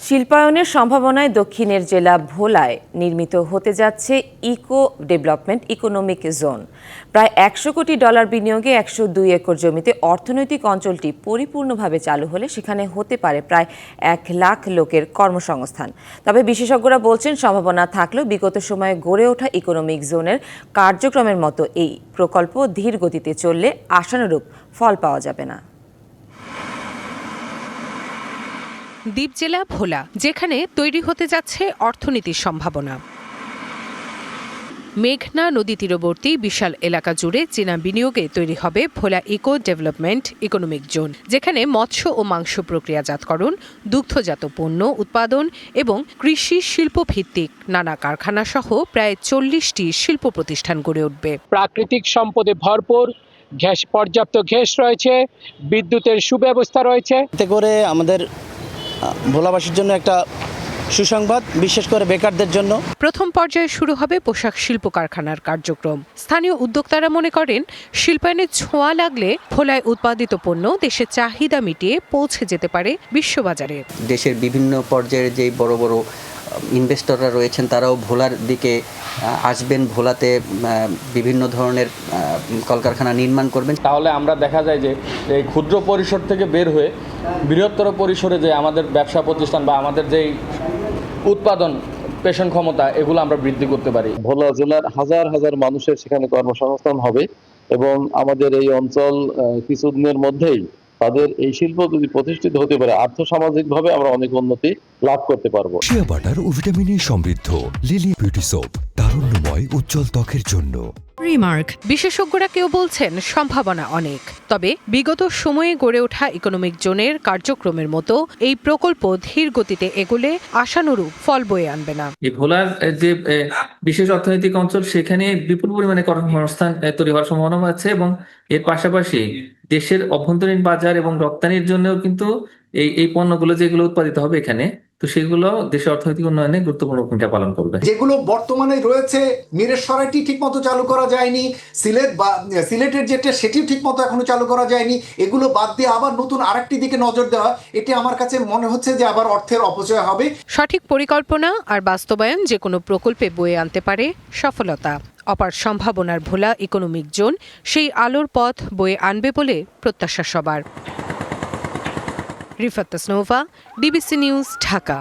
শিল্পায়নের সম্ভাবনায় দক্ষিণের জেলা ভোলায় নির্মিত হতে যাচ্ছে ইকো ডেভেলপমেন্ট ইকোনমিক জোন। প্রায় $100 কোটি বিনিয়োগে 102 একর জমিতে অর্থনৈতিক অঞ্চলটি পরিপূর্ণভাবে চালু হলে সেখানে হতে পারে প্রায় 1 লাখ লোকের কর্মসংস্থান। তবে বিশেষজ্ঞরা বলছেন, সম্ভাবনা থাকলেও বিগত সময়ে গড়ে ওঠা ইকোনমিক জোনের কার্যক্রমের মতো এই প্রকল্প ধীর গতিতে চললে আশানুরূপ ফল পাওয়া যাবে না। দ্বীপ জেলা ভোলা, যেখানে তৈরি হতে যাচ্ছে অর্থনীতির সম্ভাবনা। মেঘনা নদী তীরবর্তী বিশাল এলাকা জুড়ে চীনা বিনিয়োগে তৈরি হবে ভোলা ইকো ডেভেলপমেন্ট ইকোনমিক জোন, যেখানে মৎস্য ও মাংস প্রক্রিয়াজাতকরণ, দুগ্ধজাত পণ্য উৎপাদন এবং কৃষি শিল্প ভিত্তিক নানা কারখানা সহ প্রায় 40টি শিল্প প্রতিষ্ঠান গড়ে উঠবে। প্রাকৃতিক সম্পদে ভরপুর, পর্যাপ্ত গ্যাস রয়েছে, বিদ্যুতের সুব্যবস্থা রয়েছে। এতে করে আমাদের ভোলাবাসীর জন্য একটা সুসংবাদ, বিশেষ করে বেকারদের জন্য। প্রথম পর্যায়ে শুরু হবে পোশাক শিল্প কারখানার কার্যক্রম। স্থানীয় উদ্যোক্তারা মনে করেন, শিল্পায়নের ছোঁয়া লাগলে ভোলায় উৎপাদিত পণ্য দেশের চাহিদা মিটিয়ে পৌঁছে যেতে পারে বিশ্ববাজারে। দেশের বিভিন্ন পর্যায়ের যে বড় বড় ইনভেস্টররা রয়েছেন, তারাও ভোলার দিকে আসবেন, ভোলাতে বিভিন্ন ধরনের কলকারখানা নির্মাণ করবেন। তাহলে আমরা দেখা যায় যে এই ক্ষুদ্র পরিসর থেকে বের হয়ে বৃহত্তর পরিসরে যে আমাদের ব্যবসা প্রতিষ্ঠান বা আমাদের যেই উৎপাদন পেশন ক্ষমতা, এগুলো আমরা বৃদ্ধি করতে পারি। ভোলা জেলার হাজার হাজার মানুষের সেখানে কর্মসংস্থান হবে এবং আমাদের এই অঞ্চল কিছুদিনের মধ্যেই তাদের এই শিল্প যদি প্রতিষ্ঠিত হতে পারে, আর্থসামাজিকভাবে আমরা অনেক উন্নতি লাভ করতে পারবো। শিয়া বাটার ও ভিটামিনে সমৃদ্ধ লিলি বিউটি সোপ, তারুণ্যময় উজ্জ্বল ত্বকের জন্য। রিমার্ক, বিশেষজ্ঞরা কেউ বলছেন সম্ভাবনা অনেক, তবে বিগত সময়ে গড়ে ওঠা ইকোনমিক জোনের কার্যক্রমের মতো এই প্রকল্প ধীর গতিতে এগোলে আশানুরূপ ফল বয়ে আনবে না। এই ভোলার যে বিশেষ অর্থনৈতিক অঞ্চল, সেখানে বিপুল পরিমাণে কর্মসংস্থান তৈরি হওয়ার সম্ভাবনা আছে এবং এর পাশাপাশি দেশের অভ্যন্তরীণ বাজার এবং রপ্তানির জন্যও কিন্তু এই পণ্যগুলো যেগুলো উৎপাদিত হবে এখানে, তো সেগুলো দেশের অর্থনৈতিক উন্নয়নে গুরুত্বপূর্ণ ভূমিকা পালন করবে। যেগুলো বর্তমানে রয়েছে, মিরের সরাইটি ঠিক মতো চালু করা যায়নি, সিলেটের যেটা সেটিও ঠিক মতো এখনো চালু করা যায়নি, এগুলো বাদ দিয়ে আবার নতুন আরেকটি দিকে নজর দেওয়া, এটি আমার কাছে মনে হচ্ছে যে আবার অর্থের অপচয় হবে। সঠিক পরিকল্পনা আর বাস্তবায়ন যে কোনো প্রকল্পে বয়ে আনতে পারে সফলতা। অপার সম্ভাবনার ভোলা ইকোনমিক জোন সেই আলোর পথ বয়ে আনবে বলে প্রত্যাশা সবার। Rifat Tasnova, DBC news, Dhaka.